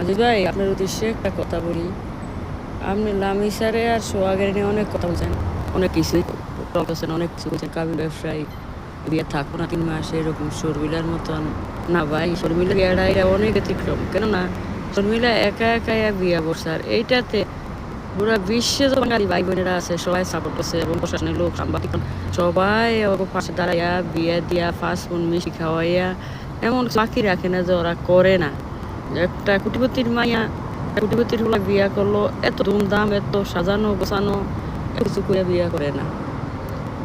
আজিজ ভাই, আপনার উদ্দেশ্যে একটা কথা বলি। আপনি লামি স্যারে আর সোহাগের নিয়ে অনেক কথা বলছেন, অনেক কিছুই বলতেছেন, অনেক কিছু বলছেন। কাবিল ব্যবসায়ী বিয়ে থাকবো না 3 মাস, এরকম শর্মিলার মতন না ভাই। শর্মিলা বিয়েটা এটা অনেক ব্যতিক্রম, কেননা শর্মিলা একা একা বিয়ে করছে, আর এইটাতে পুরা বিশ্বে যখন ভাই বোনেরা আছে সবাই সাপোর্ট করছে, এবং প্রশাসনের লোক, সাংবাদিক সবাই ওর পাশে দাঁড়াইয়া বিয়ে দিয়া ফাস্ট ফুড মিষ্টি খাওয়াইয়া এমন বাকি রাখে না যে ওরা করে না। একটা কোটিপতির মাইয়া, কোটিপতির হলে বিয়া করলো, এত ধুমধাম, এত সাজানো গোছানো, কিছু করে বিয়া করে না,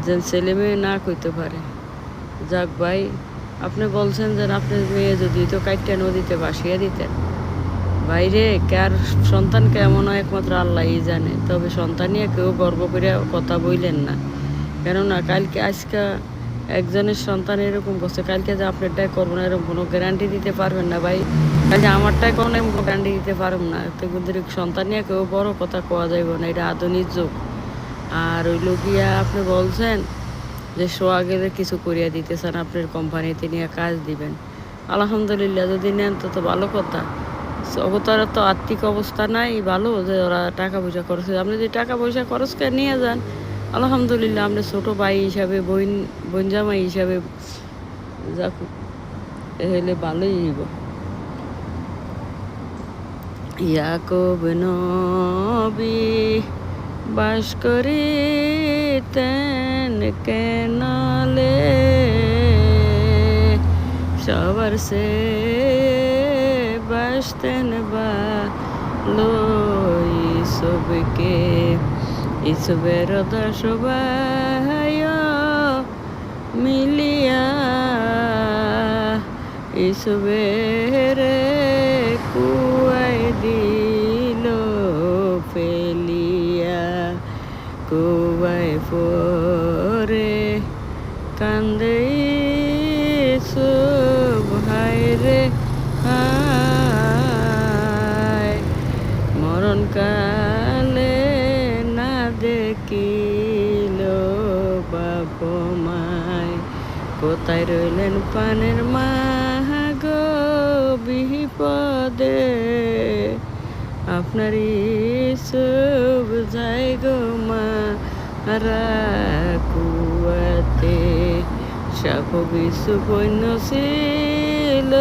যে ছেলে মেয়ে না কইতে পারে। যাক ভাই, আপনি বলছেন যে আপনার মেয়ে যদি তো কাইটা নদীতে ভাসিয়ে দিতেন, বাইরে কার সন্তান কেমন হয় একমাত্র আল্লাহই জানে। তবে সন্তান নিয়ে কেউ গর্ব করে কথা বইলেন না, কেননা কালকে আজকে একজনের সন্তান এরকম করছে, কালকে যে আপনারটাই করবো না এরকম কোনো গ্যারান্টি দিতে পারবেন না ভাই। কালকে আমারটাই কোনো এরকম গ্যারান্টি দিতে পারব না। তো কিন্তু সন্তান নিয়ে কেউ বড় কথা কোয়া যাইব না, এটা আধুনিক যুগ। আর ওই লোকিয়া আপনি বলছেন যে সোহাগের কিছু করিয়া দিতেছেন, আপনার কোম্পানিতে নিয়ে কাজ দিবেন। আলহামদুলিল্লাহ, যদি নেন তো ভালো কথা। অবতার তো আর্থিক অবস্থা নাই ভালো যে ওরা টাকা পয়সা খরচ, আপনি যদি টাকা পয়সা খরচ করে নিয়ে যান, আলহামদুলিল্লাহ, আপনি ছোট ভাই হিসাবে, বোন জামাই হিসাবে যাক হলে ভালোই হইব। ইয়াকুব নবী বাস করিতেন কেনালে, সবার সে বাসতেন ভালো ইসবকে, ইসবের দশ ভাই মিলিয়া, ইসবের কুয়াই দিল ফেলিয়া, কুয়াই পরে কান্দে ইসুব, হায় রে হায়, মরণ কালে না দেখিল বাপ মায়, কোথায় রইলেন পানের মা গো বিপদে, আপনার ইসুব যাই গো মারা কুয়াতে, সাপ বিশু পণ্য ছিল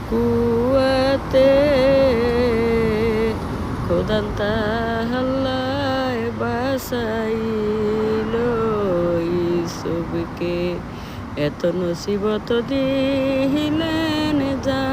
কুয়াতে, খোদান তাহাল্লায় বাসাইল ইসুবকে, এত নসিবত দিলেন যা